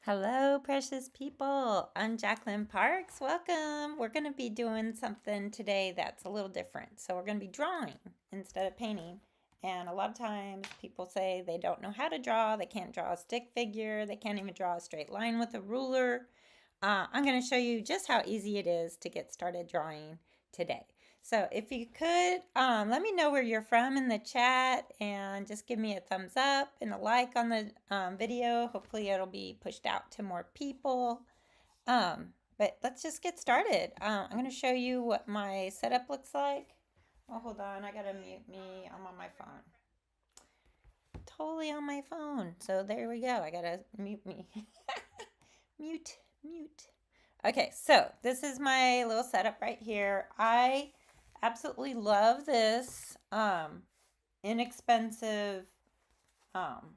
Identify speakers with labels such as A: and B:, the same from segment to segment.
A: Hello, precious people. I'm Jacqueline Parks. Welcome. We're going to be doing something today that's a little different. So, we're going to be drawing instead of painting. And a lot of times people say they don't know how to draw. They can't draw a stick figure. They can't even draw a straight line with a ruler. I'm going to show you just how easy it is to get started drawing today. So if you could, let me know where you're from in the chat and just give me a thumbs up and a like on the video. Hopefully it'll be pushed out to more people. But let's just get started. I'm going to show you what my setup looks like. Oh, hold on. I got to mute me. I'm on my phone. Totally on my phone. So there we go. I got to mute me. Mute. Okay, so this is my little setup right here. I absolutely love this inexpensive, um,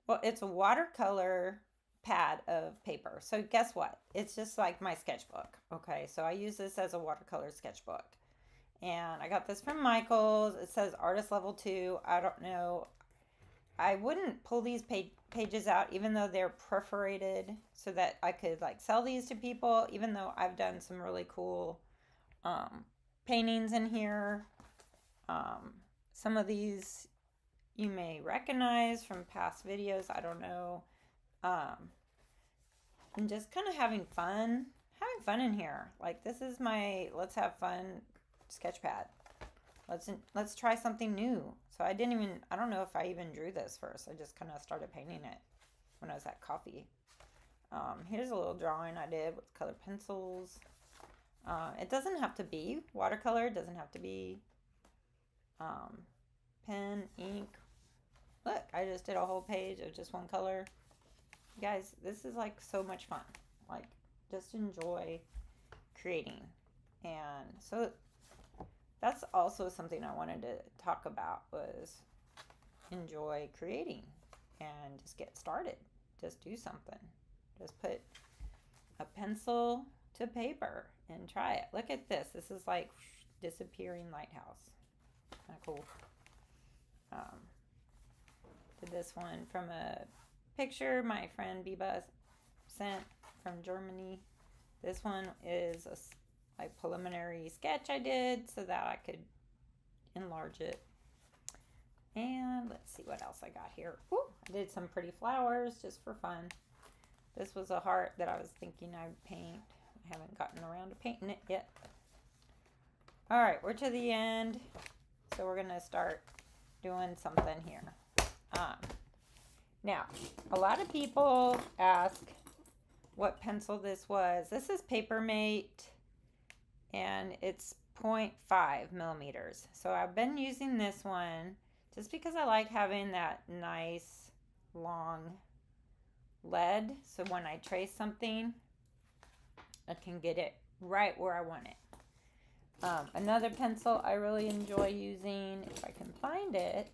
A: well, it's a watercolor pad of paper. So guess what? It's just like my sketchbook. Okay, so I use this as a watercolor sketchbook. And I got this from Michaels. It says artist level 2. I don't know. I wouldn't pull these pages out even though they're perforated so that I could like sell these to people, even though I've done some really cool paintings in here. Some of these you may recognize from past videos. I don't know. And just kind of having fun in here. Like this is my let's have fun sketch pad. Let's try something new. So I don't know if I even drew this first. I just kind of started painting it when I was at coffee. Here's a little drawing I did with colored pencils. It doesn't have to be watercolor. It doesn't have to be pen, ink. Look, I just did a whole page of just one color. Guys, this is like so much fun. Like, just enjoy creating. And so that's also something I wanted to talk about was enjoy creating and just get started. Just do something. Just put a pencil to paper and try it. Look at this. This is like disappearing lighthouse. Kind of cool. Did this one from a picture my friend Biba sent from Germany. This one is a like preliminary sketch I did so that I could enlarge it. And let's see what else I got here. Ooh, I did some pretty flowers just for fun. This was a heart that I was thinking I'd paint. I haven't gotten around to painting it yet. All right, we're to the end. So we're gonna start doing something here. Now, a lot of people ask what pencil this was. This is Papermate and it's 0.5 millimeters. So I've been using this one just because I like having that nice long lead. So when I trace something, I can get it right where I want it. Another pencil I really enjoy using, if I can find it,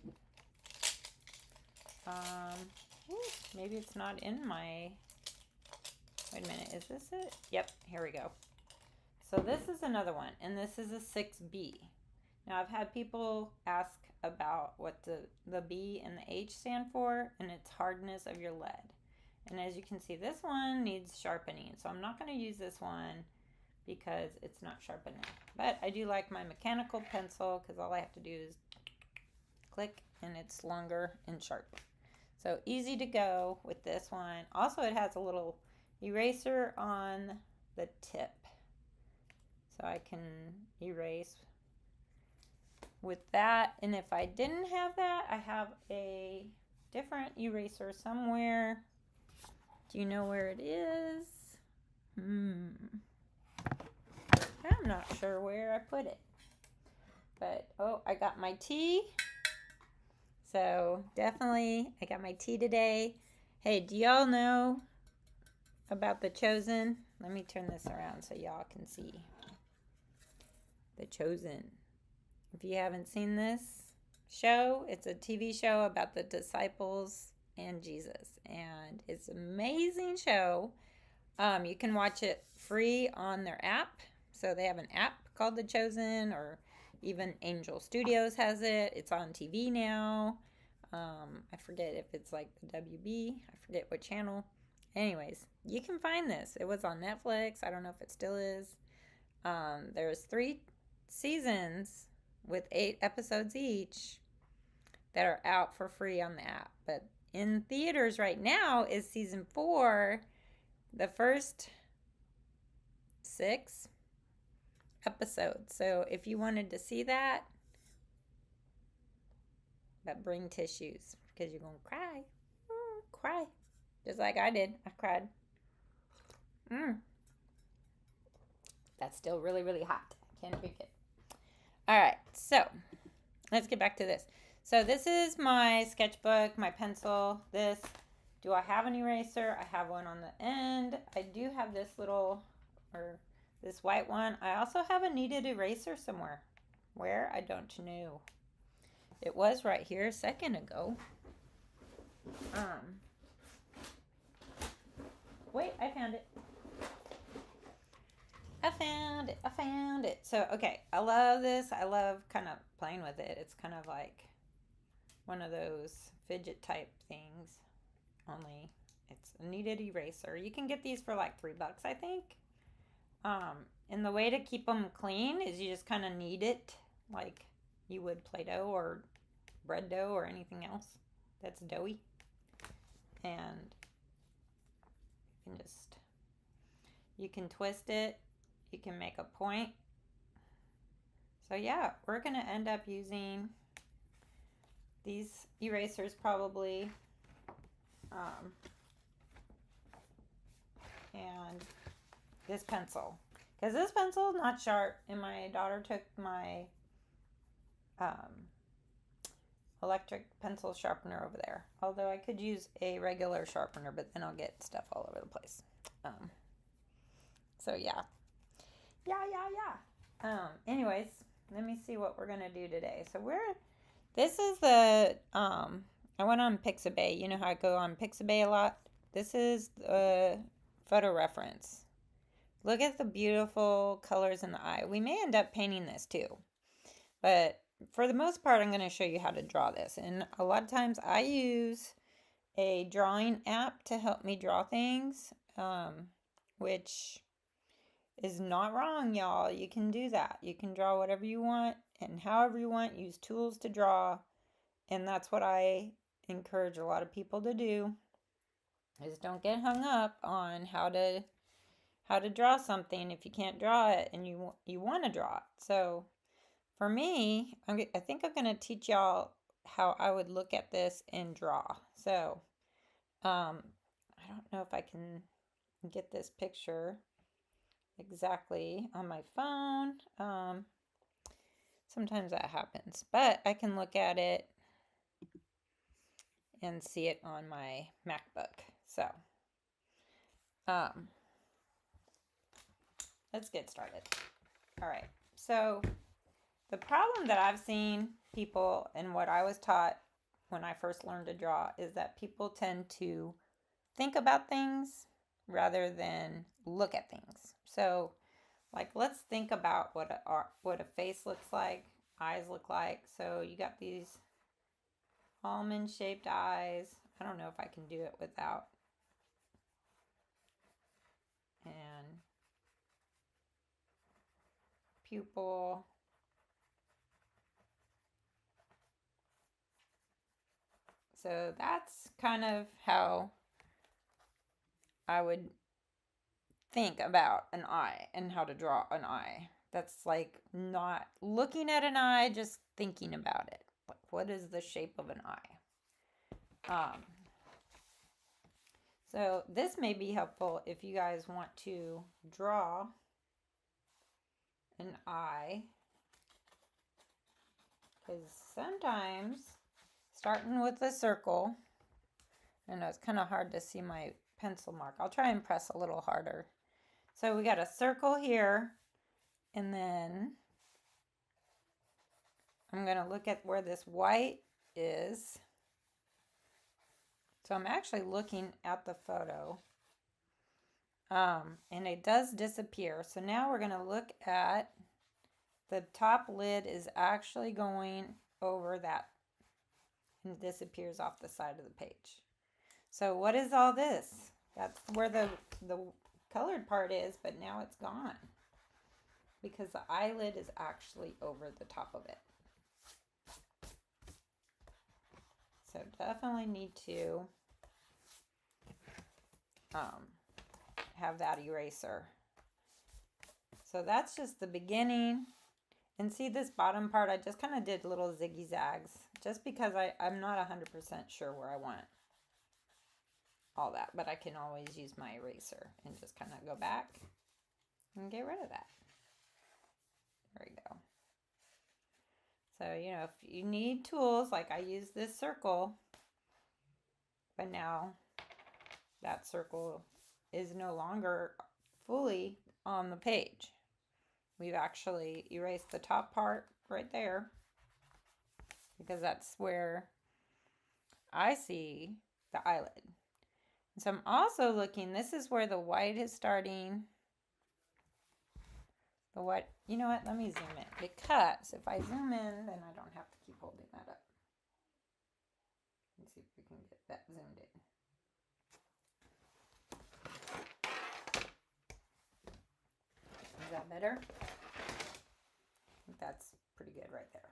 A: maybe it's not in my, wait a minute, is this it? Yep, here we go. So this is another one, and this is a 6B. Now I've had people ask about what the B and the H stand for, and it's hardness of your lead. And as you can see, this one needs sharpening, so I'm not going to use this one because it's not sharpening. But I do like my mechanical pencil because all I have to do is click and it's longer and sharp. So easy to go with this one. Also, it has a little eraser on the tip. So I can erase with that. And if I didn't have that, I have a different eraser somewhere. Do you know where it is? I'm not sure where I put it. But, oh, I got my tea. So, definitely, I got my tea today. Hey, do y'all know about The Chosen? Let me turn this around so y'all can see. The Chosen. If you haven't seen this show, it's a TV show about the disciples and Jesus. And it's an amazing show. You can watch it free on their app. So they have an app called The Chosen, or even Angel Studios has it. It's on TV now. I forget if it's like the WB. I forget what channel. Anyways, you can find this. It was on Netflix. I don't know if it still is. There's 3 seasons with 8 episodes each that are out for free on the app. But in theaters right now is season 4, the first 6 episodes. So if you wanted to see that, but bring tissues because you're going to cry. Cry. Just like I did. I cried. That's still really, really hot. I can't drink it. All right, so let's get back to this. So this is my sketchbook, my pencil. Do I have an eraser? I have one on the end. I do have this this white one. I also have a kneaded eraser somewhere. Where? I don't know. It was right here a second ago. Wait, I found it. I found it. So, okay, I love this. I love kind of playing with it. It's kind of like one of those fidget type things, only it's a kneaded eraser. You can get these for like $3, I think. And the way to keep them clean is you just kind of knead it like you would Play-Doh or bread dough or anything else that's doughy. And you can twist it. You can make a point. So yeah, we're going to end up using these erasers probably. And this pencil. Because this pencil is not sharp. And my daughter took my electric pencil sharpener over there. Although I could use a regular sharpener, but then I'll get stuff all over the place. So yeah. Anyways, let me see what we're gonna do today. So this is the I went on Pixabay. You know how I go on Pixabay a lot? This is the photo reference. Look at the beautiful colors in the eye. We may end up painting this too, but for the most part, I'm going to show you how to draw this. And a lot of times I use a drawing app to help me draw things, which is not wrong, y'all. You can do that. You can draw whatever you want and however you want. Use tools to draw. And that's what I encourage a lot of people to do, is don't get hung up on how to draw something if you can't draw it and you want to draw it. So for me, I think I'm going to teach y'all how I would look at this and draw. So I don't know if I can get this picture exactly on my phone. Sometimes that happens, but I can look at it and see it on my MacBook. So let's get started. All right, so the problem that I've seen people, and what I was taught when I first learned to draw, is that people tend to think about things rather than look at things. So like, let's think about what a face looks like, eyes look like. So you got these almond shaped eyes. I don't know if I can do it without. And pupil. So that's kind of how I would think about an eye and how to draw an eye. That's like not looking at an eye, just thinking about it. Like, what is the shape of an eye? So this may be helpful if you guys want to draw an eye, because sometimes starting with a circle, I know it's kind of hard to see my pencil mark. I'll try and press a little harder. So we got a circle here, and then I'm going to look at where this white is. So I'm actually looking at the photo, and it does disappear. So now we're going to look at the top lid is actually going over that. and it disappears off the side of the page. So what is all this? That's where the colored part is, but now it's gone because the eyelid is actually over the top of it. So definitely need to have that eraser. So that's just the beginning. And see this bottom part, I just kind of did little ziggy zags just because I'm not 100% sure where I want all that, but I can always use my eraser and just kind of go back and get rid of that. There we go. So, you know, if you need tools, like I use this circle, but now that circle is no longer fully on the page. We've actually erased the top part right there because that's where I see the eyelid. So I'm also looking, this is where the white is starting. The white, you know what, let me zoom in, because if I zoom in, then I don't have to keep holding that up. Let's see if we can get that zoomed in. Is that better? I think that's pretty good right there.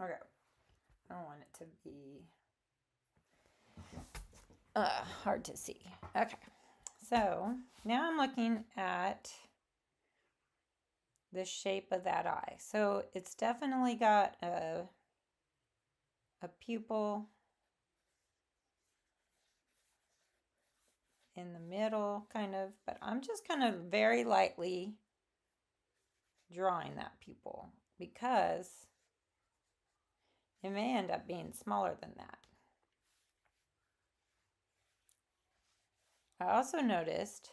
A: Okay. I don't want it to be hard to see. Okay. So now I'm looking at the shape of that eye. So it's definitely got a pupil in the middle, kind of, but I'm just kind of very lightly drawing that pupil because it may end up being smaller than that. I also noticed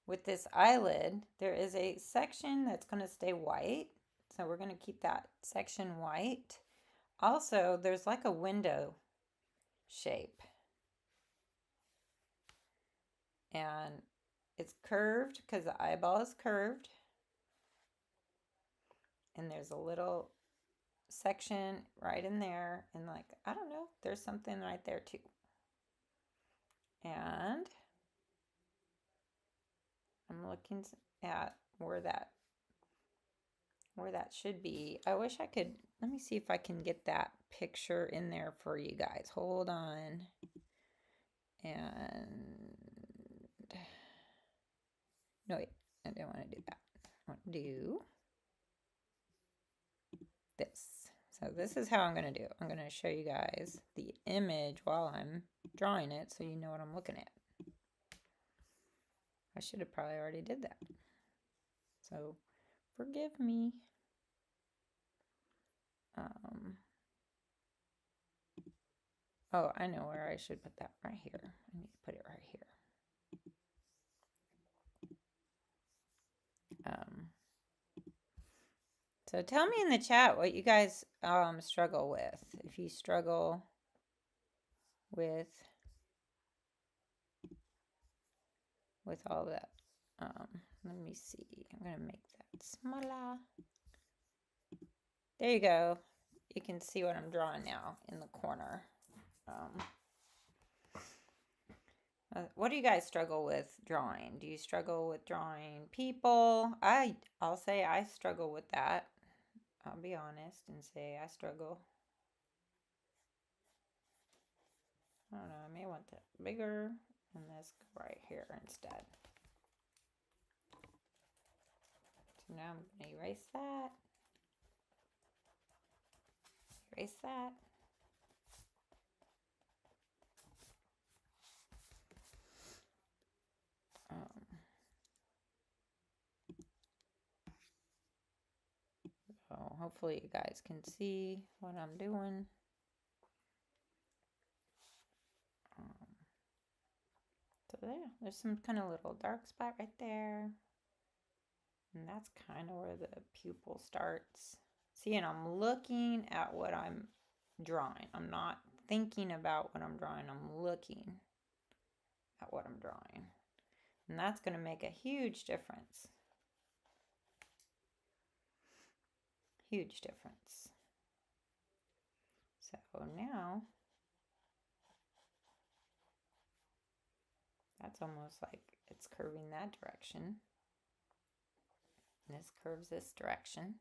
A: with this eyelid, there is a section that's going to stay white. So we're going to keep that section white. Also, there's like a window shape. And it's curved because the eyeball is curved. And there's a little section right in there. And like, I don't know, there's something right there too. And I'm looking at where that should be. I wish I could, let me see if I can get that picture in there for you guys. Hold on. And no, wait, I don't want to do that. I want to do this. So this is how I'm going to do it. I'm going to show you guys the image while I'm drawing it so you know what I'm looking at. I should have probably already did that. So forgive me. Oh, I know where I should put that, right here. I need to put it right here. So tell me in the chat what you guys struggle with. If you struggle with all that. Let me see. I'm going to make that smaller. There you go. You can see what I'm drawing now in the corner. What do you guys struggle with drawing? Do you struggle with drawing people? I'll say I struggle with that. I'll be honest and say I struggle. I don't know. I may want that bigger and this go right here instead. So now I'm going to erase that. Erase that. So hopefully you guys can see what I'm doing. So there's some kind of little dark spot right there. And that's kind of where the pupil starts. See, and I'm looking at what I'm drawing. I'm not thinking about what I'm drawing. I'm looking at what I'm drawing. And that's going to make a huge difference. Huge difference. So now That's almost like it's curving that direction. And this curves this direction.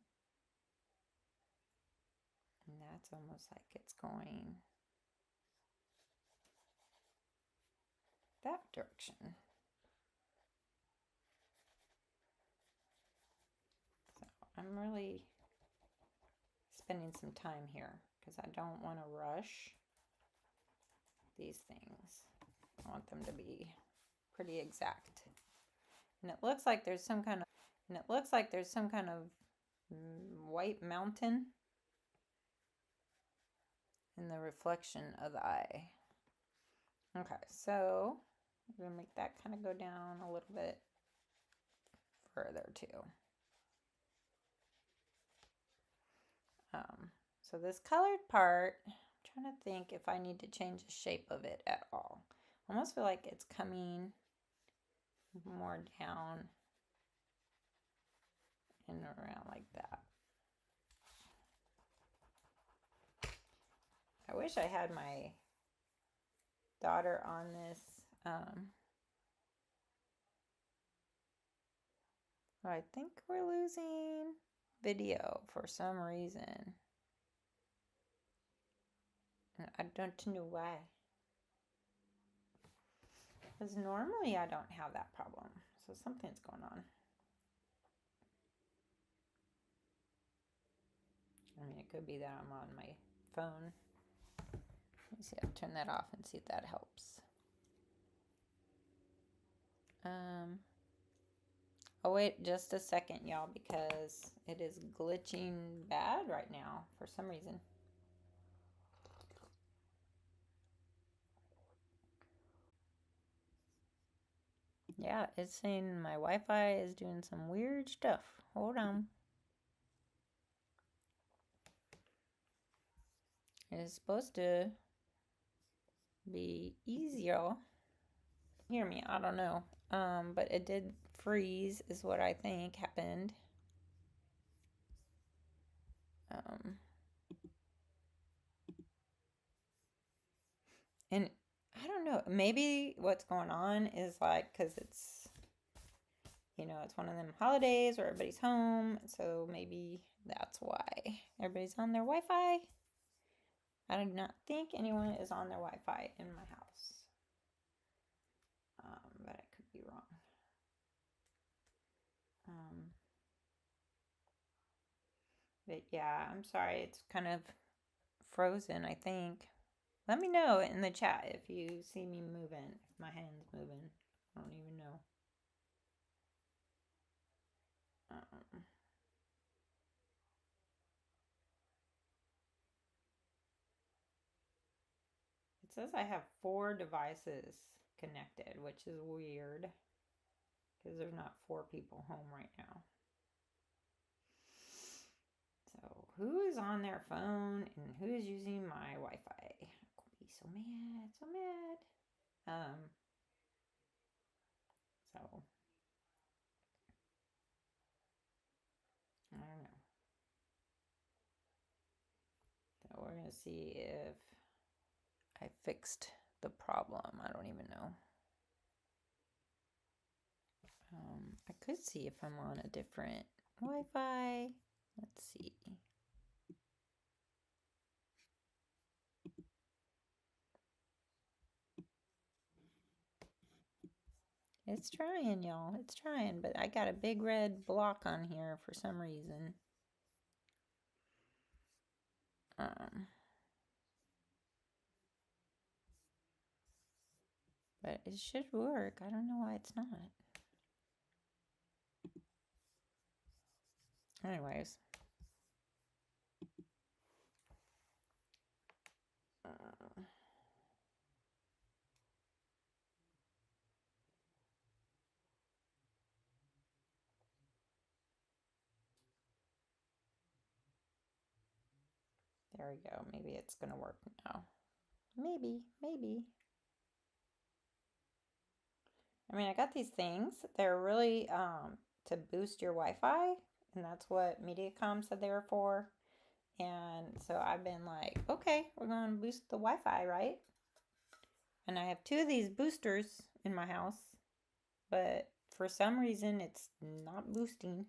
A: And that's almost like it's going that direction. So I'm really spending some time here because I don't want to rush these things. I want them to be pretty exact. And it looks like there's some kind of white mountain in the reflection of the eye. Okay, so I'm gonna make that kind of go down a little bit further too. So this colored part, I'm trying to think if I need to change the shape of it at all. I almost feel like it's coming more down and around like that. I wish I had my daughter on this. I think we're losing video for some reason. And I don't know why. Because normally I don't have that problem. So something's going on. I mean, it could be that I'm on my phone. Let me see, I'll turn that off and see if that helps. Oh wait, just a second, y'all, because it is glitching bad right now for some reason. Yeah, it's saying my Wi-Fi is doing some weird stuff. Hold on. It is supposed to be easier. Hear me, I don't know. But it did freeze is what I think happened. And I don't know, maybe what's going on is like, because it's, you know, it's one of them holidays where everybody's home, so maybe that's why everybody's on their Wi-Fi. I do not think anyone is on their Wi-Fi in my house, but I could be wrong. But yeah, I'm sorry, it's kind of frozen, I think. Let me know in the chat if you see me moving, if my hand's moving. I don't even know. It says I have 4 devices connected, which is weird because there's not 4 people home right now. So who is on their phone and who is using my Wi-Fi? I'll be so mad, so mad. So I don't know. So we're gonna see if I fixed the problem. I don't even know. I could see if I'm on a different Wi-Fi. Let's see. It's trying, y'all. It's trying, but I got a big red block on here for some reason. But it should work. I don't know why it's not. Anyways. There we go. Maybe it's going to work now. Maybe. I mean, I got these things. They're really to boost your Wi-Fi, and that's what Mediacom said they were for. And so I've been like, okay, we're going to boost the Wi-Fi, right? and I have 2 of these boosters in my house, but for some reason it's not boosting.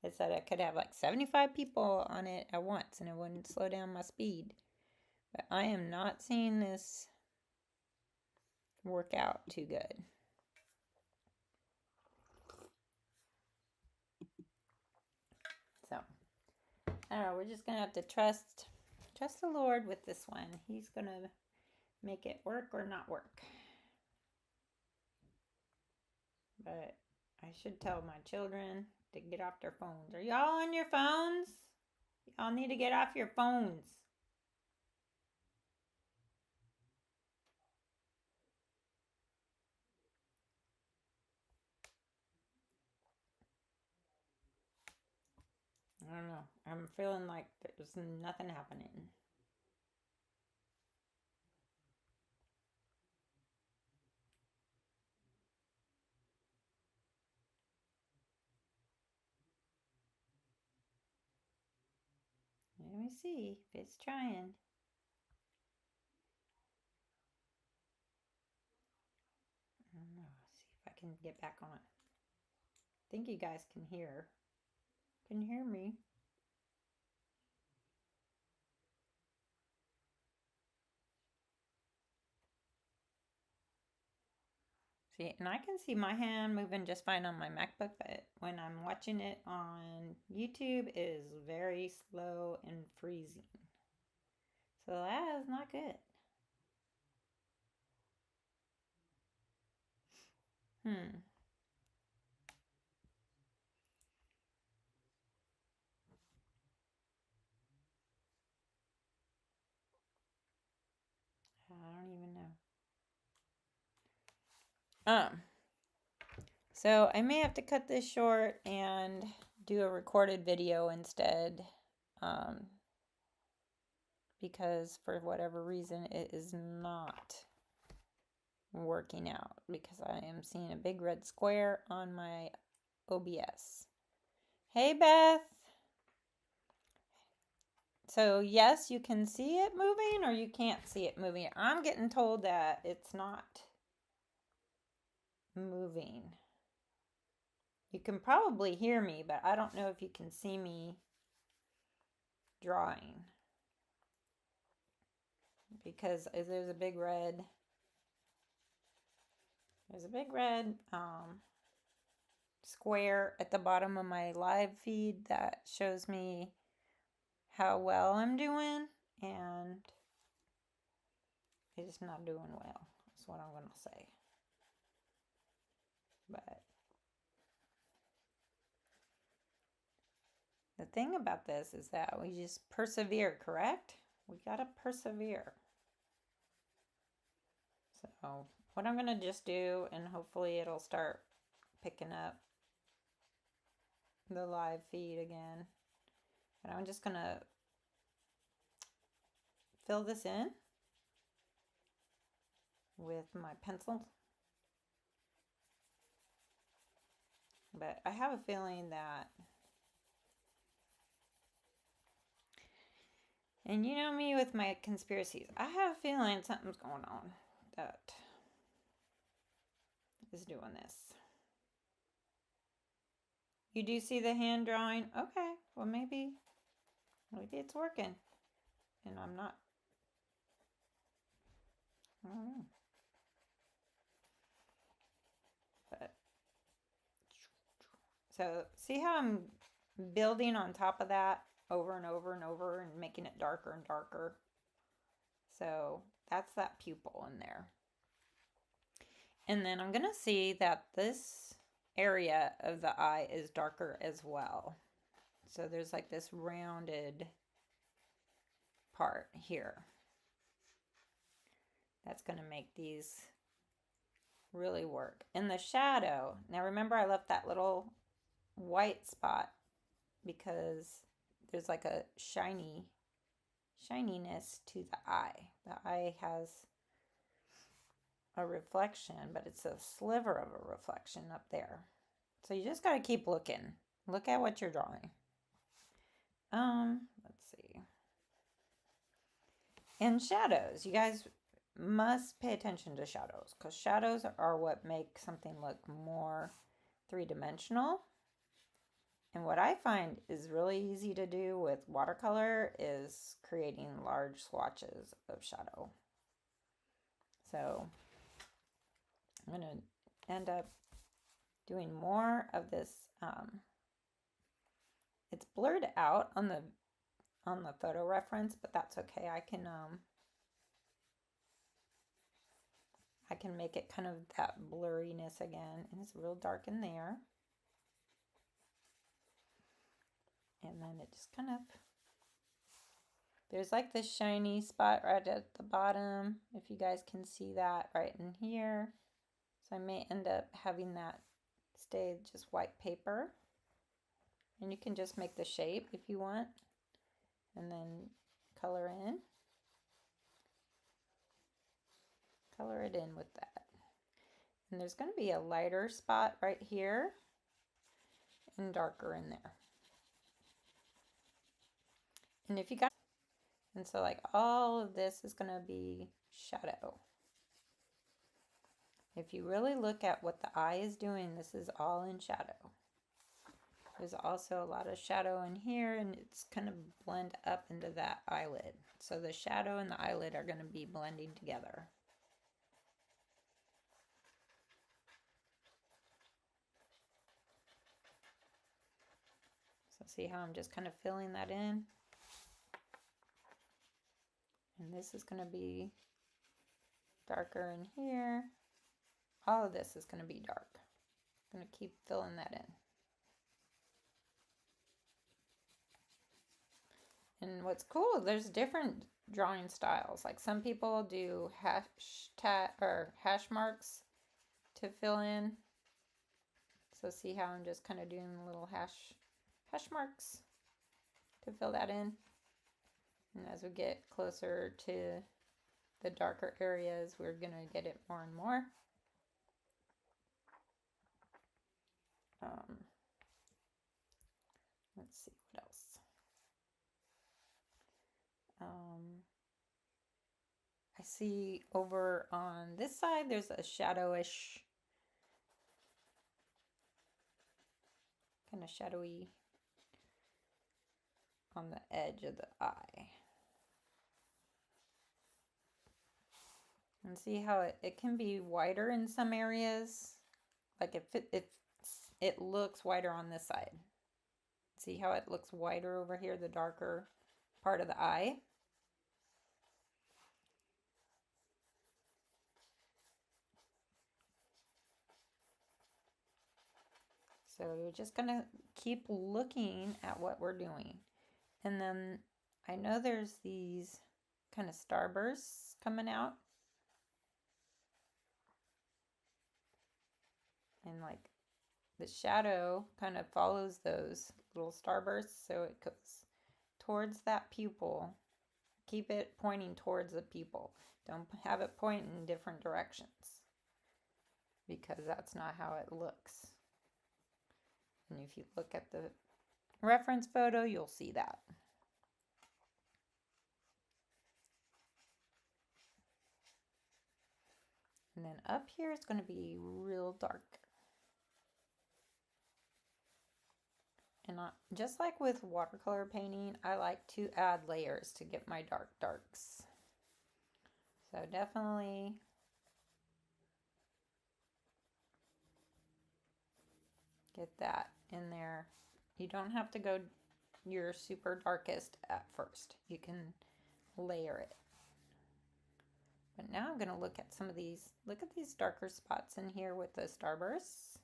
A: It said I could have like 75 people on it at once and it wouldn't slow down my speed. But I am not seeing this work out too good. So, I don't know, we're just gonna have to trust the Lord with this one. He's gonna make it work or not work. But I should tell my children to get off their phones. Are y'all on your phones? Y'all need to get off your phones. I don't know. I'm feeling like there's nothing happening. Let me see if it's trying. I don't know. See if I can get back on. I think you guys can hear. Can you hear me? See, and I can see my hand moving just fine on my MacBook, but when I'm watching it on YouTube, it is very slow and freezing. So that is not good. Hmm. I don't even know. So I may have to cut this short and do a recorded video instead. Because for whatever reason it is not working out because I am seeing a big red square on my OBS. Hey Beth. So yes, you can see it moving or you can't see it moving. I'm getting told that it's not moving. You can probably hear me, but I don't know if you can see me drawing. Because there's a big red square at the bottom of my live feed that shows me how well I'm doing, and it's not doing well. That's what I'm going to say. But the thing about this is that we just persevere, correct? We got to persevere. So what I'm going to just do, and hopefully it'll start picking up the live feed again. But I'm just going to fill this in with my pencil. But I have a feeling that, and you know me with my conspiracies, I have a feeling something's going on that is doing this. You do see the hand drawing? Okay, well maybe it's working. And I'm not. I don't know. But so see how I'm building on top of that over and over and over and making it darker and darker. So that's that pupil in there. And then I'm going to see that this area of the eye is darker as well. So there's like this rounded part here. That's going to make these really work. In the shadow, now remember I left that little white spot because there's like a shininess to the eye. The eye has a reflection, but it's a sliver of a reflection up there. So you just got to keep looking. Look at what you're drawing. Let's see. And shadows. You guys must pay attention to shadows because shadows are what make something look more three-dimensional. And what I find is really easy to do with watercolor is creating large swatches of shadow. So I'm going to end up doing more of this. It's blurred out on the photo reference, but that's okay. I can make it kind of that blurriness again, and it's real dark in there. And then it just kind of, there's like this shiny spot right at the bottom, if you guys can see that right in here. So I may end up having that stay just white paper. And you can just make the shape if you want, and then color it in with that. And there's going to be a lighter spot right here and darker in there. And if you got, and so like all of this is going to be shadow. If you really look at what the eye is doing, this is all in shadow. There's also a lot of shadow in here, and it's kind of blend up into that eyelid. So the shadow and the eyelid are going to be blending together. So see how I'm just kind of filling that in? And this is going to be darker in here. All of this is going to be dark. I'm going to keep filling that in. And what's cool, there's different drawing styles. Like some people do hash marks to fill in. So see how I'm just kind of doing little hash marks to fill that in. And as we get closer to the darker areas, we're going to get it more and more. Let's see what else. I see over on this side, there's a shadowish, kind of shadowy on the edge of the eye. And see how it can be whiter in some areas. Like if it looks whiter on this side. See how it looks whiter over here, the darker part of the eye? So you're just going to keep looking at what we're doing. And then I know there's these kind of starbursts coming out. And like the shadow kind of follows those little starbursts, so it goes towards that pupil. Keep it pointing towards the pupil. Don't have it point in different directions, because that's not how it looks. And if you look at the reference photo, you'll see that. And then up here it's going to be real dark. And just like with watercolor painting, I like to add layers to get my darks. So definitely get that in there. You don't have to go your super darkest at first. You can layer it. But now I'm going to look at some of these. Look at these darker spots in here with the starbursts.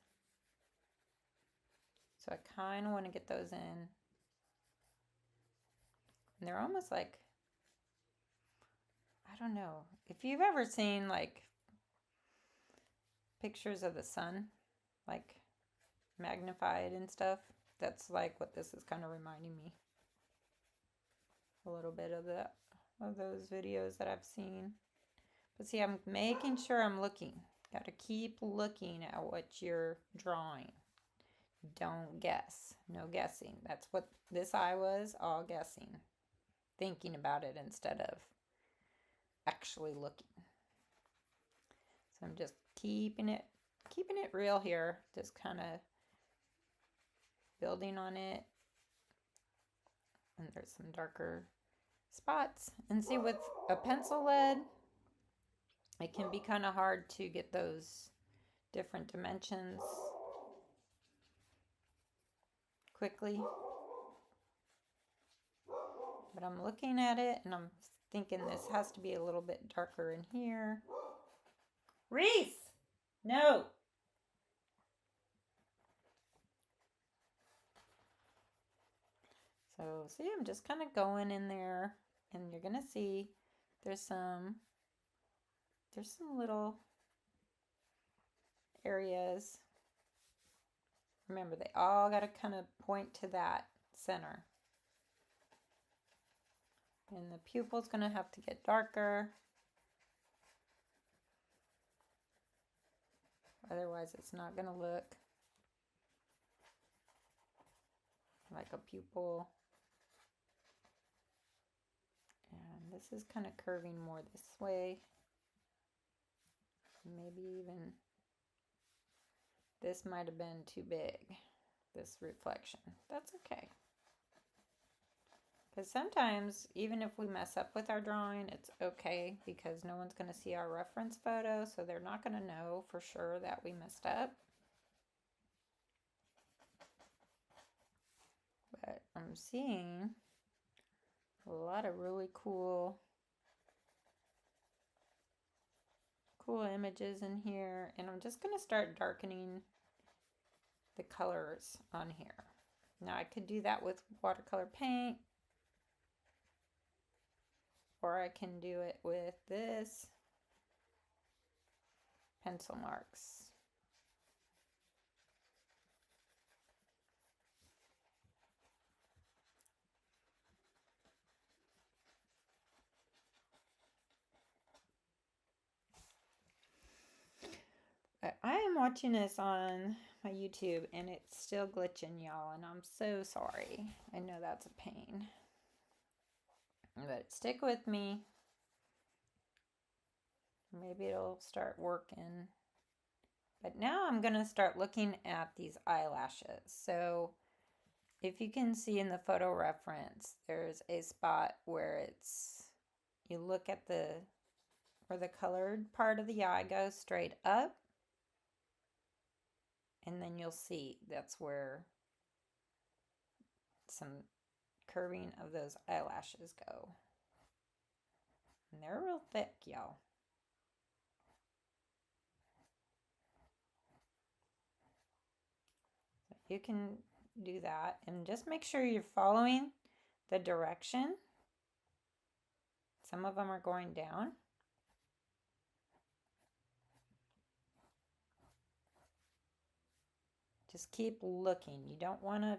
A: So I kind of want to get those in. And they're almost like, I don't know, if you've ever seen like pictures of the sun, like magnified and stuff, that's like what this is kind of reminding me a little bit of those videos that I've seen. But see, I'm making sure I'm looking. Got to keep looking at what you're drawing. Don't guess. No guessing. That's what this eye was, all guessing. Thinking about it instead of actually looking. So I'm just keeping it real here, just kind of building on it. And there's some darker spots. And see, with a pencil lead, it can be kind of hard to get those different dimensions quickly. But I'm looking at it and I'm thinking this has to be a little bit darker in here. Reese! No! So see, I'm just kind of going in there, and you're gonna see there's some little areas. Remember, they all got to kind of point to that center. And the pupil's gonna have to get darker. Otherwise, it's not gonna look like a pupil. And this is kind of curving more this way. Maybe even this might have been too big, this reflection. That's okay. Because sometimes, even if we mess up with our drawing, it's okay because no one's going to see our reference photo, so they're not going to know for sure that we messed up. But I'm seeing a lot of really cool images in here, and I'm just going to start darkening the colors on here. Now I could do that with watercolor paint, or I can do it with this pencil marks. I am watching this on my YouTube and it's still glitching, y'all, and I'm so sorry. I know that's a pain. But stick with me. Maybe it'll start working. But now I'm going to start looking at these eyelashes. So if you can see in the photo reference, there's a spot where you look at where the colored part of the eye goes straight up. And then you'll see that's where some curving of those eyelashes go. And they're real thick, y'all. So you can do that and just make sure you're following the direction. Some of them are going down. Just keep looking. You don't want to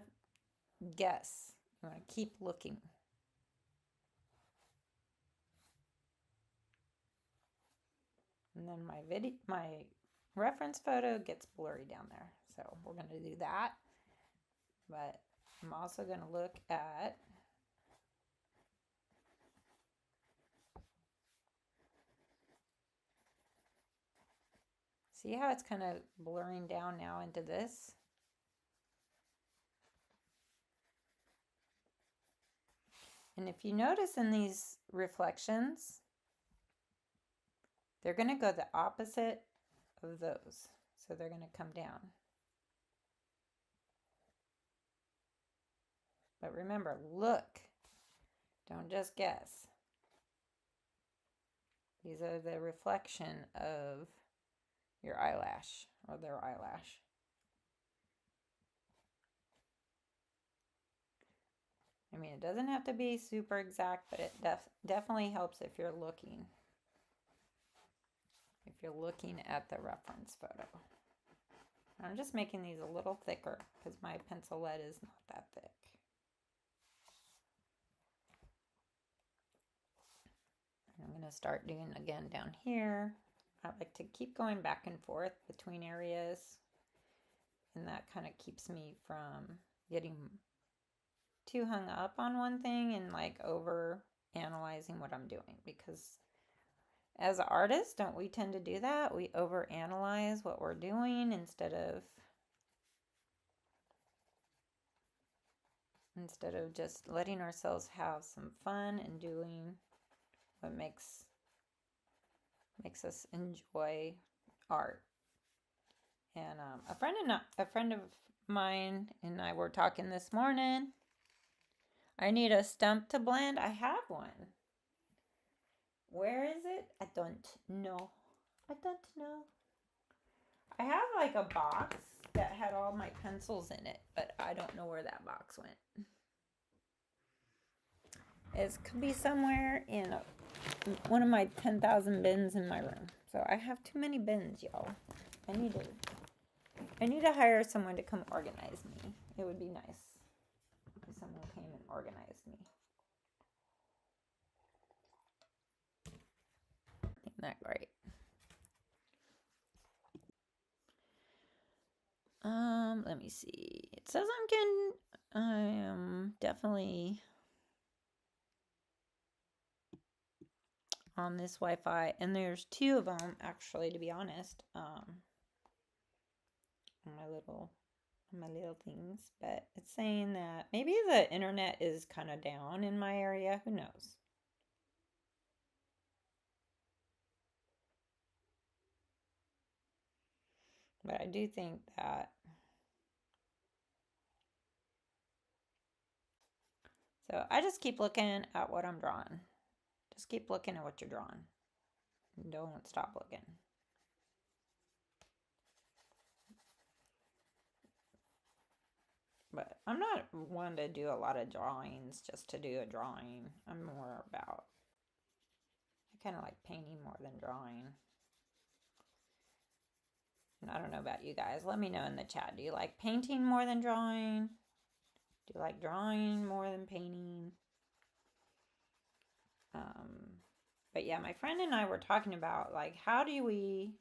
A: guess. You want to keep looking. And then my reference photo gets blurry down there. So we're going to do that. But I'm also going to look at see how it's kind of blurring down now into this? And if you notice in these reflections, they're going to go the opposite of those. So they're going to come down. But remember, look. Don't just guess. These are the reflection of your eyelash or their eyelash. I mean, it doesn't have to be super exact, but it definitely helps if you're looking. If you're looking at the reference photo. I'm just making these a little thicker because my pencil lead is not that thick. I'm going to start doing again down here. I like to keep going back and forth between areas, and that kind of keeps me from getting too hung up on one thing and like over analyzing what I'm doing, because As artists, don't we tend to do that? We overanalyze what we're doing instead of just letting ourselves have some fun and doing what makes us enjoy art. And a friend of mine and I were talking this morning. I need a stump to blend. I have one. Where is it? I don't know. I have like a box that had all my pencils in it, but I don't know where that box went. It could be somewhere in one of my 10,000 bins in my room. So I have too many bins, y'all. I need to hire someone to come organize me. It would be nice if someone came and organized me. Isn't that great? Let me see. It says I am definitely on this Wi-Fi, and there's two of them actually, to be honest. My little things, but it's saying that maybe the internet is kind of down in my area. Who knows? But I do think that so I just keep looking at what I'm drawing. Just keep looking at what you're drawing. Don't stop looking. But I'm not one to do a lot of drawings just to do a drawing. I'm more about, I kind of like painting more than drawing. And I don't know about you guys. Let me know in the chat. Do you like painting more than drawing? Do you like drawing more than painting? But yeah, my friend and I were talking about like, how do we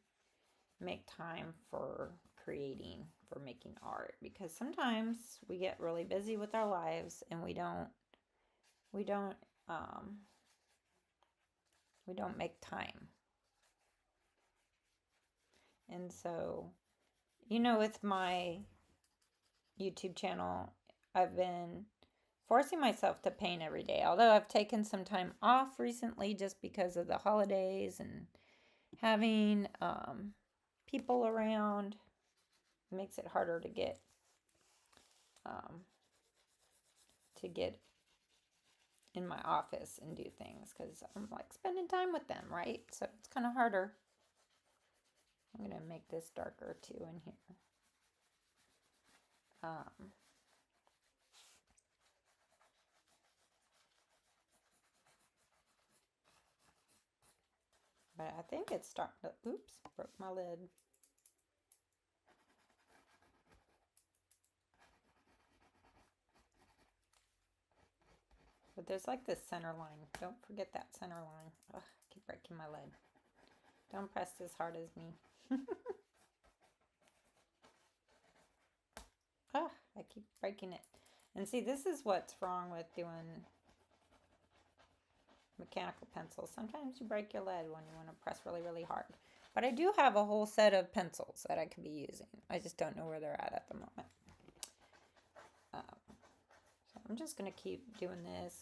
A: make time for creating, for making art? Because sometimes we get really busy with our lives and we don't make time. And so, with my YouTube channel, I've been forcing myself to paint every day. Although I've taken some time off recently just because of the holidays and having people around. It makes it harder to get in my office and do things because I'm like spending time with them, right? So it's kind of harder. I'm going to make this darker too in here. But I think it's starting to, oops, broke my lid. But there's like this center line. Don't forget that center line. Ugh, I keep breaking my lid. Don't press as hard as me. Ah, I keep breaking it. And see, this is what's wrong with doing mechanical pencils. Sometimes you break your lead when you want to press really, really hard. But I do have a whole set of pencils that I could be using. I just don't know where they're at the moment. So I'm just going to keep doing this.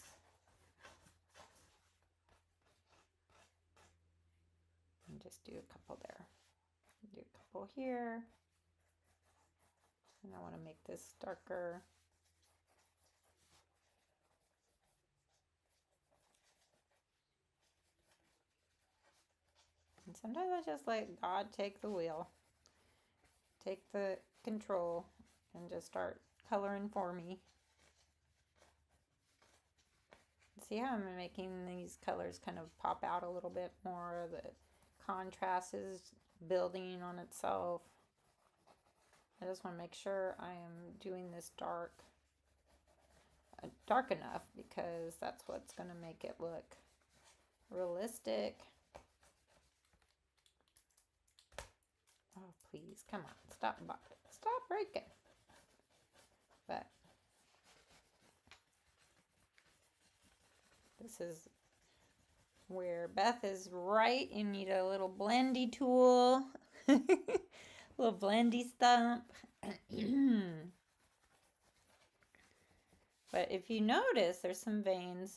A: And just do a couple there. Do a couple here. And I want to make this darker. And sometimes I just let God take the wheel, take the control, and just start coloring for me. See how I'm making these colors kind of pop out a little bit more? The contrast is building on itself. I just want to make sure I am doing this dark enough because that's what's going to make it look realistic. Oh, please, come on, stop breaking. But this is Where Beth is right, you need a little blendy tool. Little blendy stump. But if you notice, there's some veins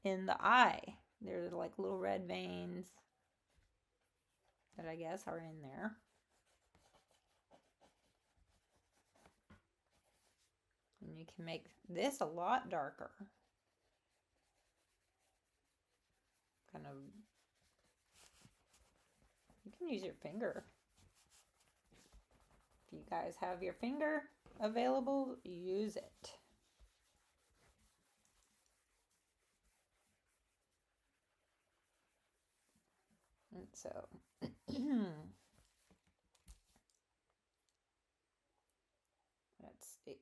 A: in the eye. There's like little red veins that I guess are in there. And you can make this a lot darker. Kind of, you can use your finger. If you guys have your finger available, use it. And so, let's see.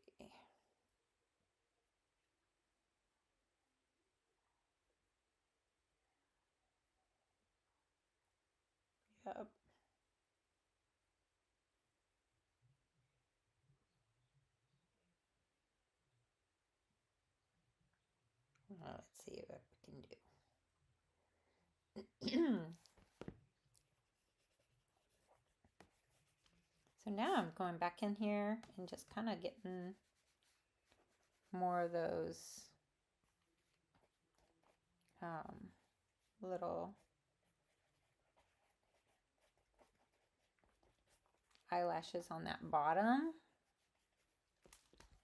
A: Yep. Let's see what we can do. So now I'm going back in here and just kind of getting more of those little eyelashes on that bottom.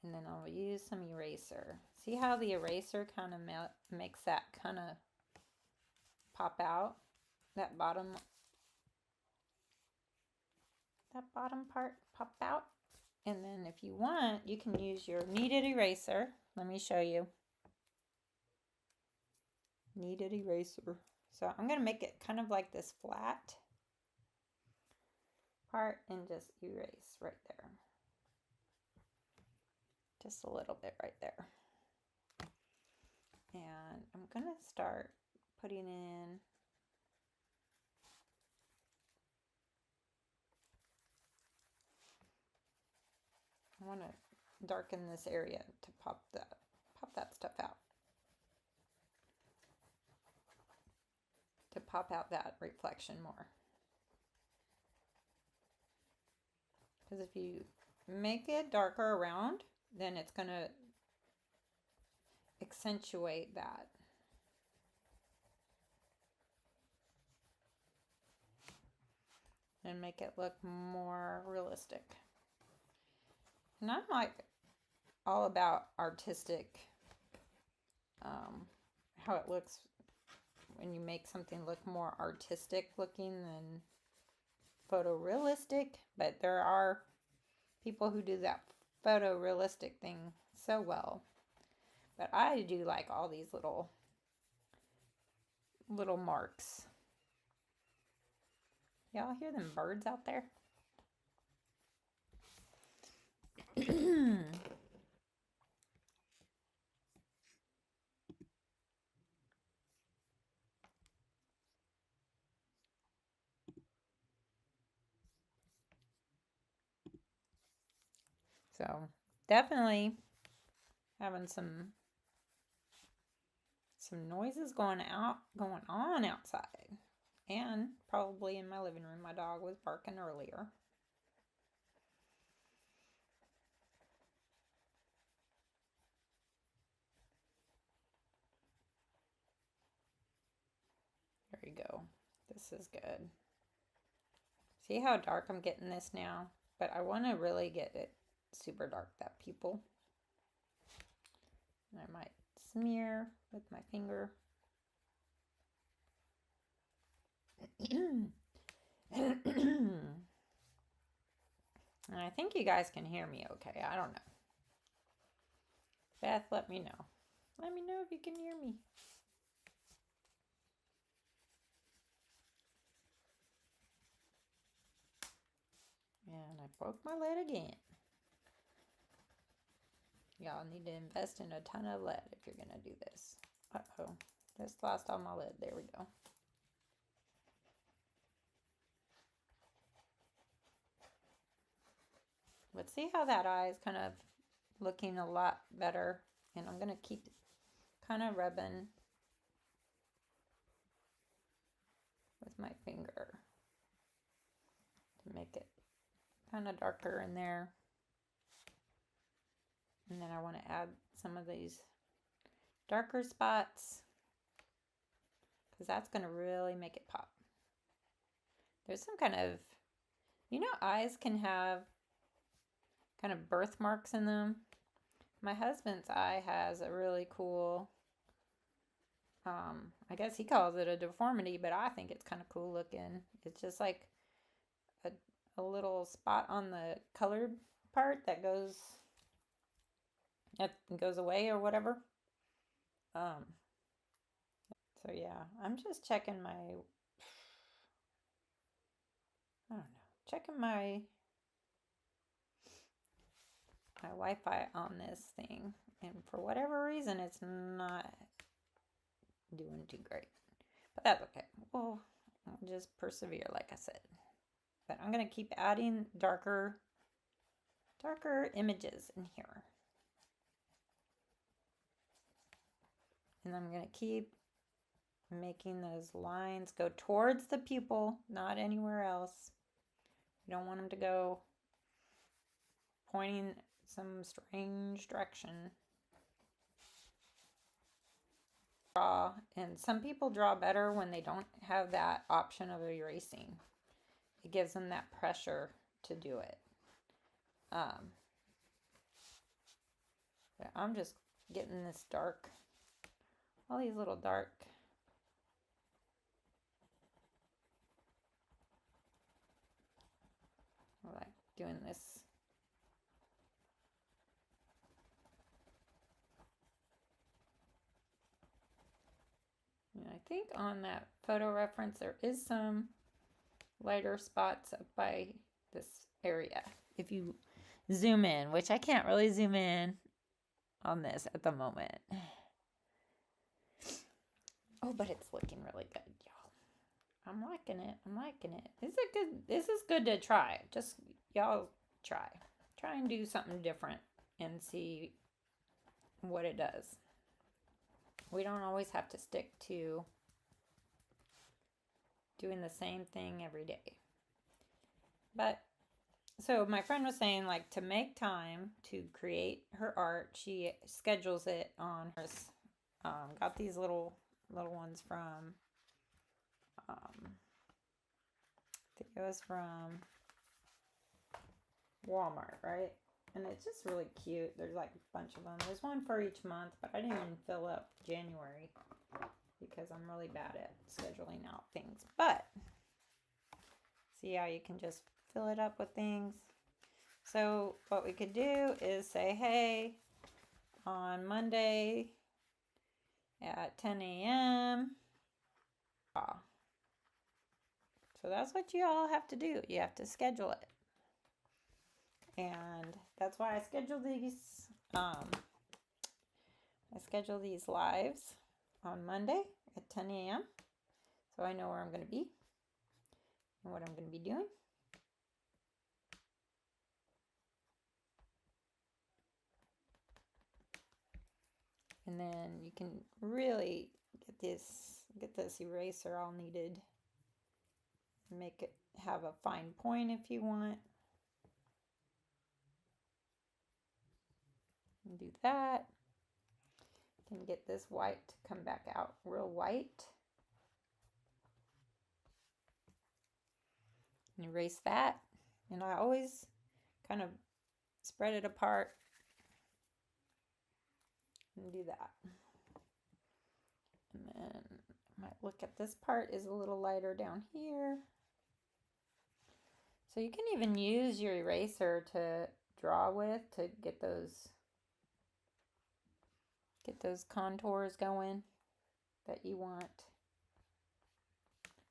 A: And then I'll use some eraser. See how the eraser kind of makes that kind of pop out? That bottom part pop out. And then if you want, you can use your kneaded eraser. Let me show you. Kneaded eraser. So I'm going to make it kind of like this flat part and just erase right there. Just a little bit right there. And I'm going to start putting in I want to darken this area to pop that stuff out. To pop out that reflection more. Because if you make it darker around, then it's going to accentuate that. And make it look more realistic. And I'm like all about artistic, how it looks when you make something look more artistic looking than photorealistic. But there are people who do that photorealistic thing so well. But I do like all these little marks. Y'all hear them birds out there? So definitely having some noises going on outside, and probably in my living room. My dog was barking earlier. There you go. This is good. See how dark I'm getting this now? But I want to really get it super dark, that pupil. And I might smear with my finger. And I think you guys can hear me okay. I don't know. Beth, let me know. Let me know if you can hear me. And I broke my lead again. Y'all need to invest in a ton of lead if you're going to do this. Uh-oh. Just lost all my lead. There we go. But see how that eye is kind of looking a lot better. And I'm going to keep kind of rubbing with my finger to make it kind of darker in there. And then I want to add some of these darker spots because that's going to really make it pop. There's some kind of, you know, eyes can have kind of birthmarks in them. My husband's eye has a really cool, I guess he calls it a deformity, but I think it's kind of cool looking. It's just like a little spot on the colored part that goes away or whatever. So yeah, I'm just checking my, I don't know, checking my Wi-Fi on this thing, and for whatever reason it's not doing too great, but that's okay. Well, I'll just persevere, like I said. But I'm gonna keep adding darker images in here, and I'm gonna keep making those lines go towards the pupil, not anywhere else. You don't want them to go pointing some strange direction. Draw, and some people draw better when they don't have that option of erasing. It gives them that pressure to do it. I'm just getting this dark, all these little dark like doing this. And I think on that photo reference there is some lighter spots up by this area. If you zoom in, which I can't really zoom in on this at the moment. Oh, but it's looking really good, y'all. I'm liking it. I'm liking it. This is good to try. Just y'all try and do something different and see what it does. We don't always have to stick to doing the same thing every day. But so my friend was saying, like, to make time to create her art, she schedules it on her. Got these little ones from I think it was from Walmart, right? And it's just really cute. There's like a bunch of them. There's one for each month, but I didn't even fill up January because I'm really bad at scheduling out things. But see how you can just fill it up with things. So what we could do is say, hey, on Monday at 10 a.m. So that's what you all have to do. You have to schedule it. And that's why I schedule these. I schedule these lives on Monday at 10 a.m. So I know where I'm going to be and what I'm going to be doing. And then you can really get this eraser all needed. Make it have a fine point if you want. And do that. Can get this white to come back out real white. And erase that. And I always kind of spread it apart and do that. And then I might look at this part is a little lighter down here. So you can even use your eraser to draw with to get those contours going that you want.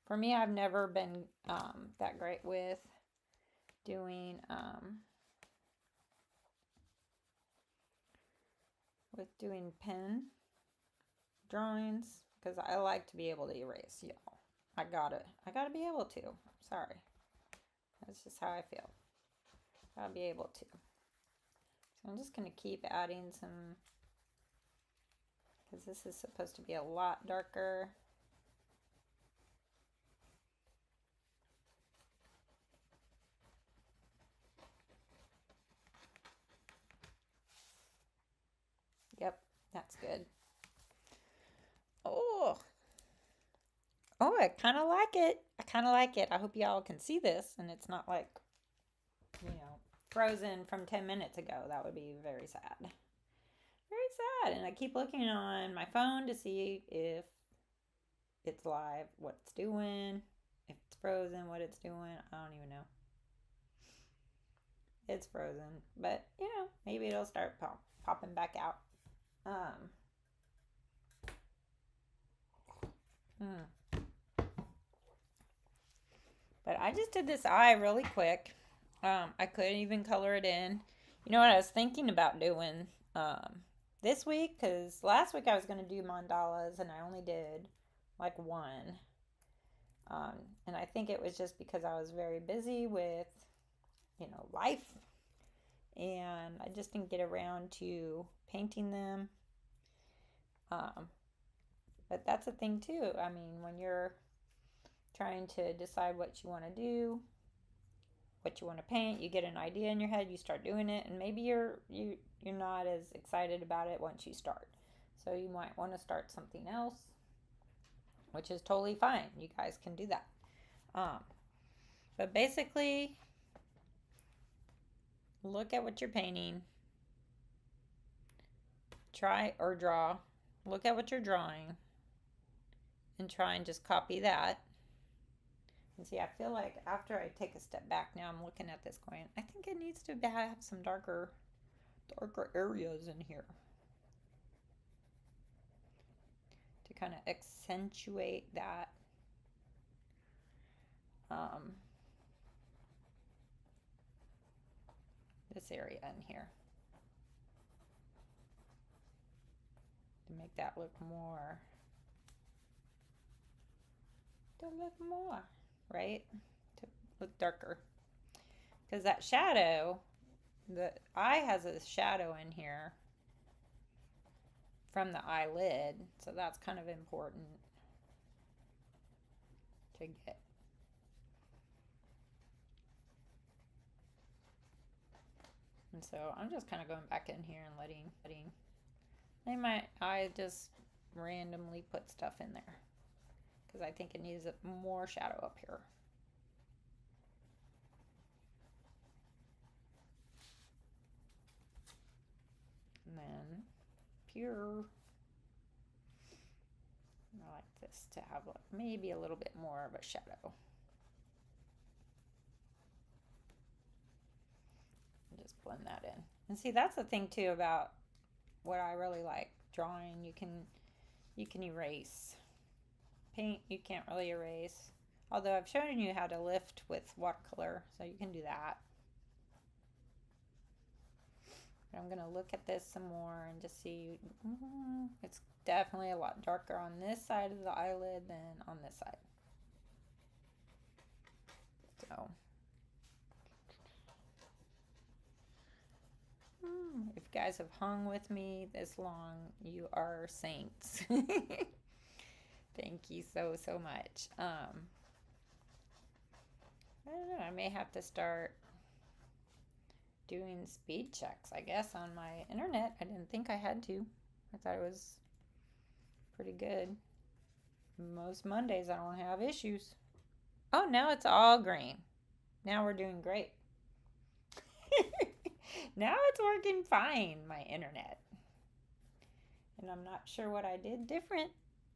A: For me, I've never been that great with doing pen drawings because I like to be able to erase, y'all. I gotta be able to. Sorry, that's just how I feel. Gotta be able to. So I'm just gonna keep adding some, because this is supposed to be a lot darker. Oh, I kind of like it. I kind of like it. I hope y'all can see this and it's not like, frozen from 10 minutes ago. That would be very sad. Very sad. And I keep looking on my phone to see if it's live, what it's doing, if it's frozen, what it's doing. I don't even know. It's frozen, but maybe it'll start popping back out. Um, hmm. But I just did this eye really quick. I couldn't even color it in. You know what I was thinking about doing this week? Because last week I was going to do mandalas and I only did like one. And I think it was just because I was very busy with, life. And I just didn't get around to painting them. But that's a thing too. I mean, when you're trying to decide what you want to do, what you want to paint, you get an idea in your head, you start doing it, and maybe you're not as excited about it once you start. So you might want to start something else, which is totally fine. You guys can do that. But basically, look at what you're painting. Try or draw. Look at what you're drawing and try and just copy that. And see, I feel like after I take a step back now, I'm looking at this going, I think it needs to have some darker areas in here to kind of accentuate that this area in here to make that look more, right? To look darker. Because that shadow, the eye has a shadow in here from the eyelid, so that's kind of important to get. And so I'm just kind of going back in here and letting I just randomly put stuff in there because I think it needs more shadow up here. And then pure, I like this to have like maybe a little bit more of a shadow. And just blend that in. And see, that's the thing too about what I really like drawing. You can erase. Paint you can't really erase. Although I've shown you how to lift with watercolor, so you can do that. But I'm going to look at this some more and just see. It's definitely a lot darker on this side of the eyelid than on this side. So, if you guys have hung with me this long, you are saints. Thank you so much. I don't know. I may have to start doing speed checks, I guess, on my internet. I didn't think I had to. I thought it was pretty good. Most Mondays I don't have issues. Oh, now it's all green. Now we're doing great. Now it's working fine, my internet. And I'm not sure what I did different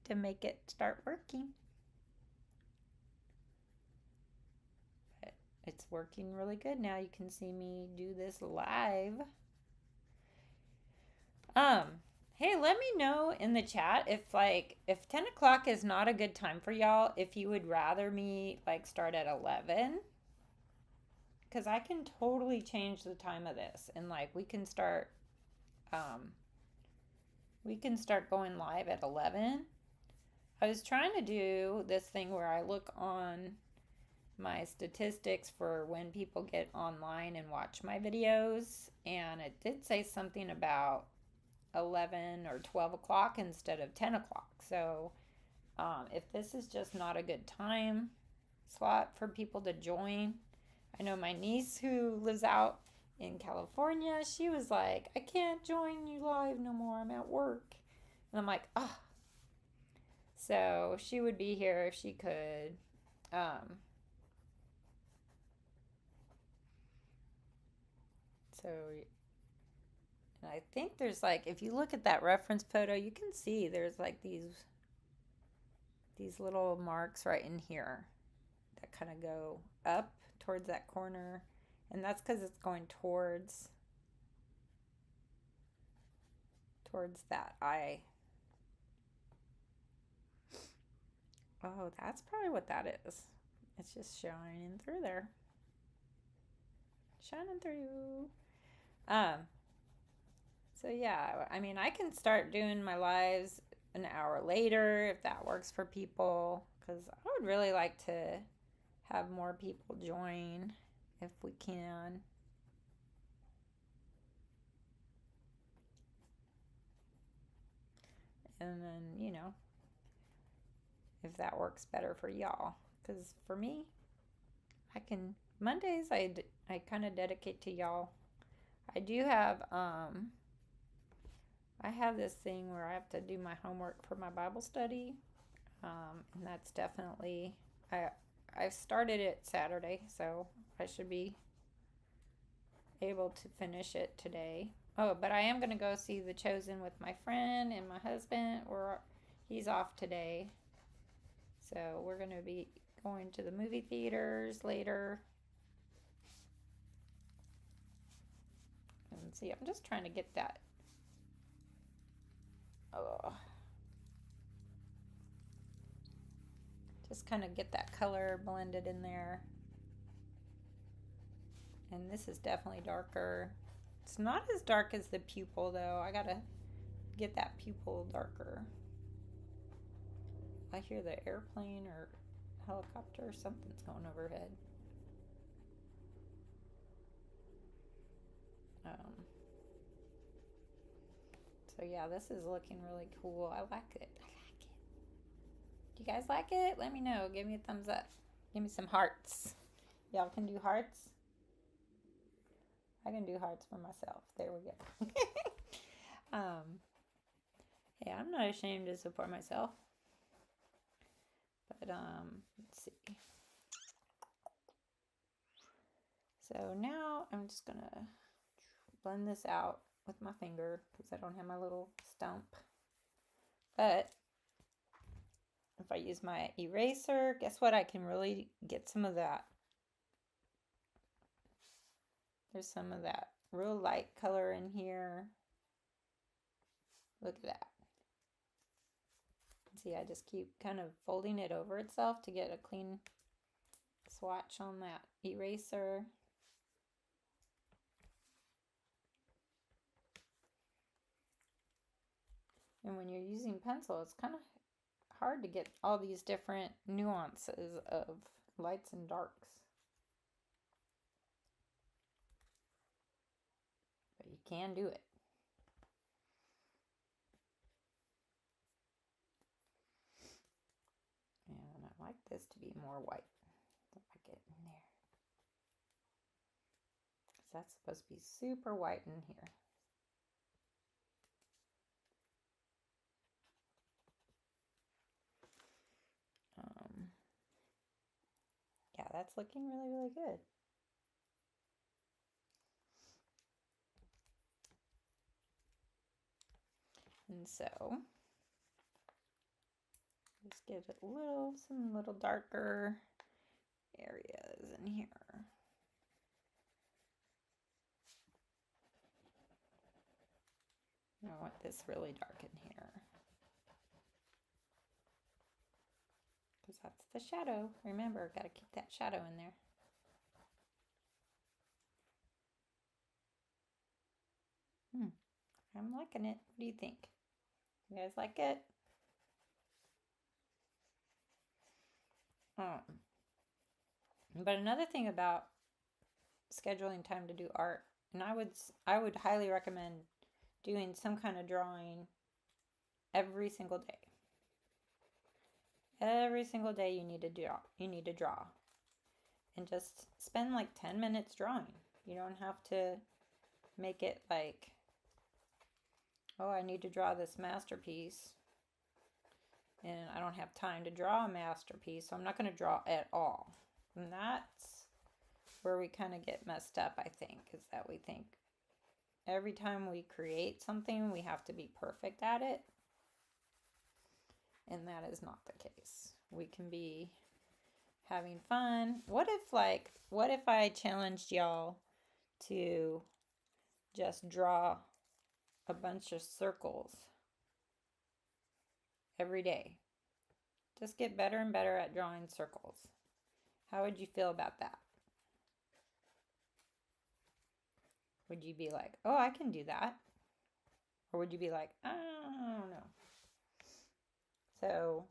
A: to make it start working. But it's working really good now. You can see me do this live. Hey, let me know in the chat if 10 o'clock is not a good time for y'all, if you would rather me start at 11. Because I can totally change the time of this and we can start going live at 11. I was trying to do this thing where I look on my statistics for when people get online and watch my videos, and it did say something about 11 or 12 o'clock instead of 10 o'clock. So if this is just not a good time slot for people to join, I know my niece who lives out in California, she was like, I can't join you live no more. I'm at work. And I'm like, So she would be here if she could. Um, so, and I think there's like, if you look at that reference photo, you can see there's like these little marks right in here that kind of go up towards that corner. And that's because it's going towards that eye. Oh, that's probably what that is. It's just shining through there. Shining through. Um, so yeah, I mean, I can start doing my lives an hour later if that works for people, because I would really like to have more people join if we can. And then, if that works better for y'all. Because for me, I can, Mondays, I kind of dedicate to y'all. I do have, I have this thing where I have to do my homework for my Bible study. And that's definitely, I, I started it Saturday, so I should be able to finish it today. Oh, but I am going to go see The Chosen with my friend and my husband. He's off today. So we're going to be going to the movie theaters later. And see, I'm just trying to get that. Oh, just kind of get that color blended in there. And this is definitely darker. It's not as dark as the pupil though. I gotta get that pupil darker. I hear the airplane or helicopter or something's going overhead. Um, so yeah, this is looking really cool. I like it. I like it. Do you guys like it? Let me know. Give me a thumbs up. Give me some hearts. Y'all can do hearts. I can do hearts for myself. There we go. Yeah, I'm not ashamed to support myself. But let's see. So now I'm just gonna blend this out with my finger because I don't have my little stump. But if I use my eraser, guess what? I can really get some of that. There's some of that real light color in here. Look at that. See, I just keep kind of folding it over itself to get a clean swatch on that eraser. And when you're using pencil, it's kind of hard to get all these different nuances of lights and darks. But you can do it. And I like this to be more white. If I get in there. Because that's supposed to be super white in here. Yeah, that's looking really, really good. And so, just give it some little darker areas in here. I want this really dark in here. Because that's the shadow. Remember, got to keep that shadow in there. I'm liking it. What do you think? You guys like it? But another thing about scheduling time to do art, and I would highly recommend doing some kind of drawing every single day. Every single day you need to draw. You need to draw. And just spend like 10 minutes drawing. You don't have to make it like, oh, I need to draw this masterpiece. and I don't have time to draw a masterpiece, so I'm not going to draw at all. And that's where we kind of get messed up, I think, is that we think every time we create something, we have to be perfect at it. And that is not the case. We can be having fun. What if I challenged y'all to just draw a bunch of circles every day? Just get better and better at drawing circles. How would you feel about that? Would you be like, oh, I can do that? Or would you be like, I don't know? So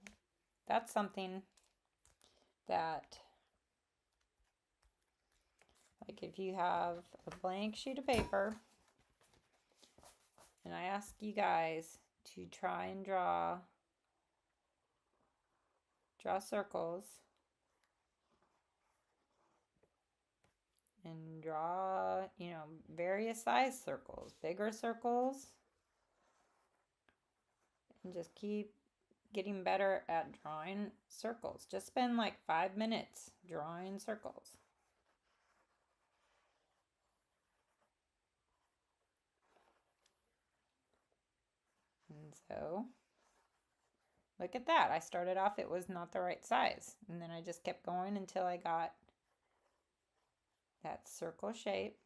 A: that's something that, like, if you have a blank sheet of paper and I ask you guys to try and draw circles and draw, various size circles, bigger circles, and just keep getting better at drawing circles. Just spend like 5 minutes drawing circles. And so, look at that. I started off, it was not the right size. And then I just kept going until I got that circle shape.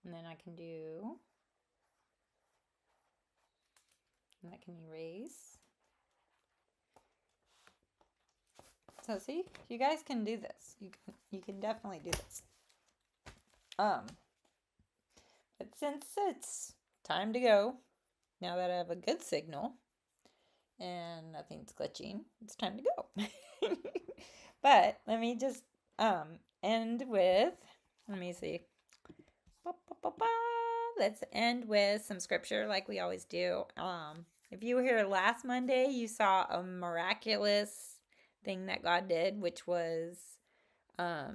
A: And then I can erase. So see, you guys can do this. You can definitely do this. But since it's time to go, now that I have a good signal and nothing's glitching, it's time to go. But let me just end with, let me see. Let's end with some scripture like we always do. If you were here last Monday, you saw a miraculous thing that God did, which was, I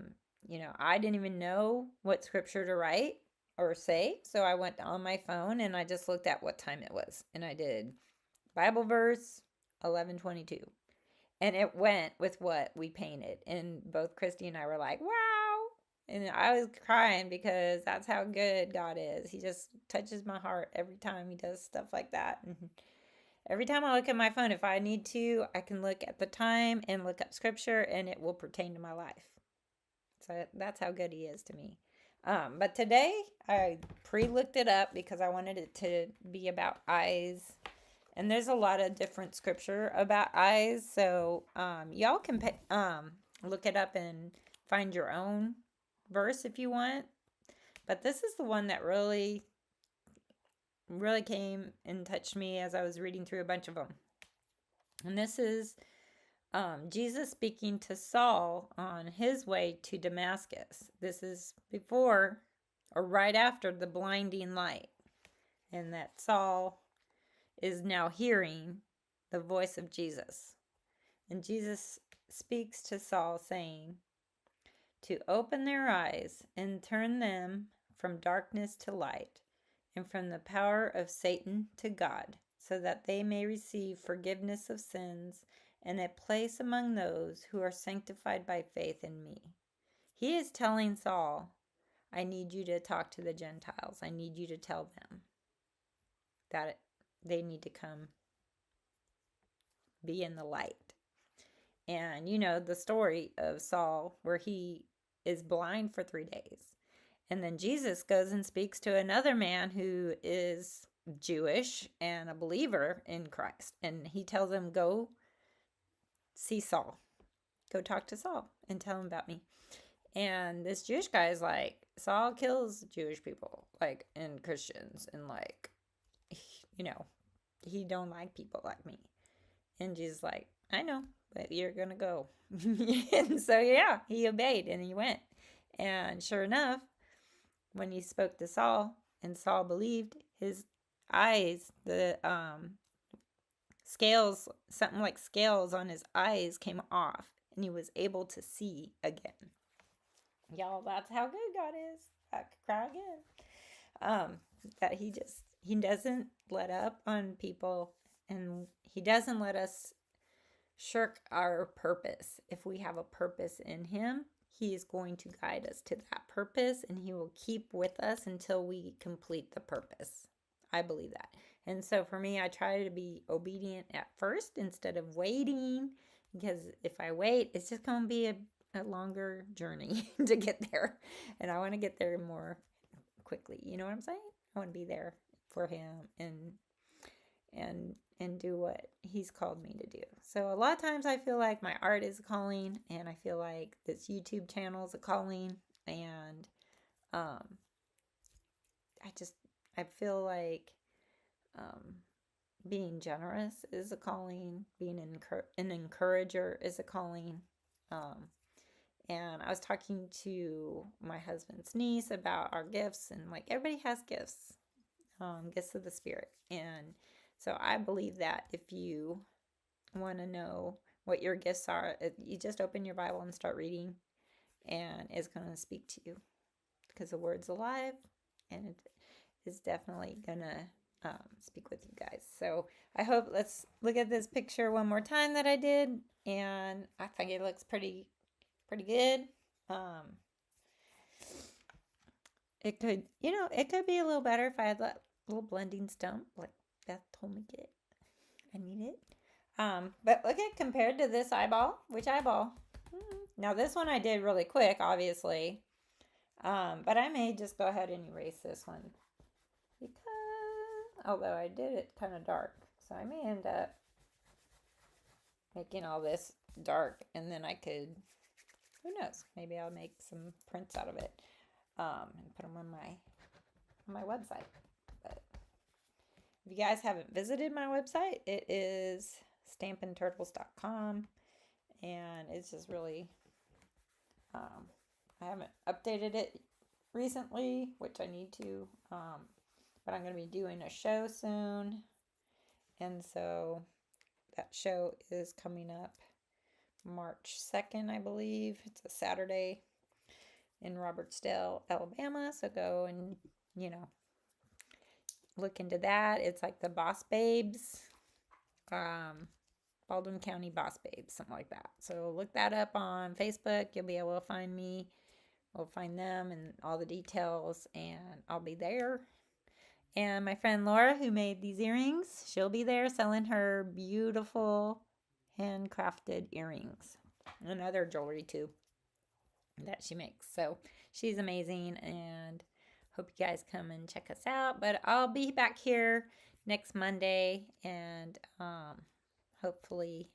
A: didn't even know what scripture to write or say. So I went on my phone and I just looked at what time it was. And I did Bible verse 11:22. And it went with what we painted. And both Christy and I were like, wow. And I was crying because that's how good God is. He just touches my heart every time he does stuff like that. And every time I look at my phone, if I need to, I can look at the time and look up scripture and it will pertain to my life. So that's how good he is to me. But today I pre-looked it up because I wanted it to be about eyes. And there's a lot of different scripture about eyes. So y'all can look it up and find your own verse if you want. But this is the one that really came and touched me as I was reading through a bunch of them. And this is Jesus speaking to Saul on his way to Damascus. This is before or right after the blinding light. And that Saul is now hearing the voice of Jesus. And Jesus speaks to Saul saying, to open their eyes and turn them from darkness to light, and from the power of Satan to God, so that they may receive forgiveness of sins and a place among those who are sanctified by faith in me. He is telling Saul, I need you to talk to the Gentiles. I need you to tell them that they need to come be in the light. And you know the story of Saul where he is blind for 3 days. And then Jesus goes and speaks to another man who is Jewish and a believer in Christ. And he tells him, go see Saul. Go talk to Saul and tell him about me. And this Jewish guy is like, Saul kills Jewish people, like, and Christians. And like, he don't like people like me. And Jesus is like, I know, but you're going to go. And so, yeah, he obeyed and he went. And sure enough, when he spoke to Saul and Saul believed, his eyes, the scales, something like scales on his eyes came off and he was able to see again. Y'all, that's how good God is. I could cry again. that he doesn't let up on people, and he doesn't let us shirk our purpose. If we have a purpose in him, he is going to guide us to that purpose, and he will keep with us until we complete the purpose. I believe that. And so for me, I try to be obedient at first instead of waiting, because if I wait, it's just going to be a longer journey to get there. And I want to get there more quickly. You know what I'm saying? I want to be there for him and do what he's called me to do. So a lot of times I feel like my art is a calling, and I feel like this YouTube channel is a calling, and um I feel like um being generous is a calling, being an encourager is a calling. Um and I was talking to my husband's niece about our gifts, and like everybody has gifts, gifts of the Spirit. And so I believe that if you want to know what your gifts are, you just open your Bible and start reading, and it's going to speak to you because the word's alive, and it is definitely going to speak with you guys. So I hope, let's look at this picture one more time that I did, and I think it looks pretty good. It could, it could be a little better if I had that little blending stump like Beth told me to get. I need it. But look at, compared to this eyeball, which eyeball? Now this one I did really quick, obviously. But I may just go ahead and erase this one, because, although I did it kind of dark, so I may end up making all this dark, and then I could, who knows, maybe I'll make some prints out of it, and put them on my website. But if you guys haven't visited my website, it is stampinturtles.com, and it's just really, I haven't updated it recently, which I need to, but I'm going to be doing a show soon, and so that show is coming up March 2nd, I believe. It's a Saturday in Robertsdale, Alabama, so go and, look into that. It's like the Boss Babes, Baldwin County Boss Babes, something like that. So look that up on Facebook. You'll be able to find me. We'll find them and all the details, and I'll be there. And my friend Laura, who made these earrings, she'll be there selling her beautiful handcrafted earrings and other jewelry too that she makes. So she's amazing, and hope you guys come and check us out. But I'll be back here next Monday, and hopefully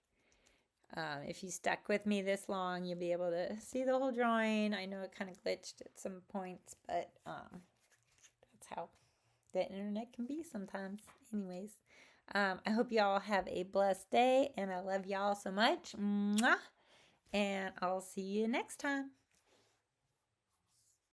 A: if you stuck with me this long, you'll be able to see the whole drawing. I know it kind of glitched at some points, but that's how the internet can be sometimes. Anyways, I hope y'all have a blessed day, and I love y'all so much. Mwah! And I'll see you next time.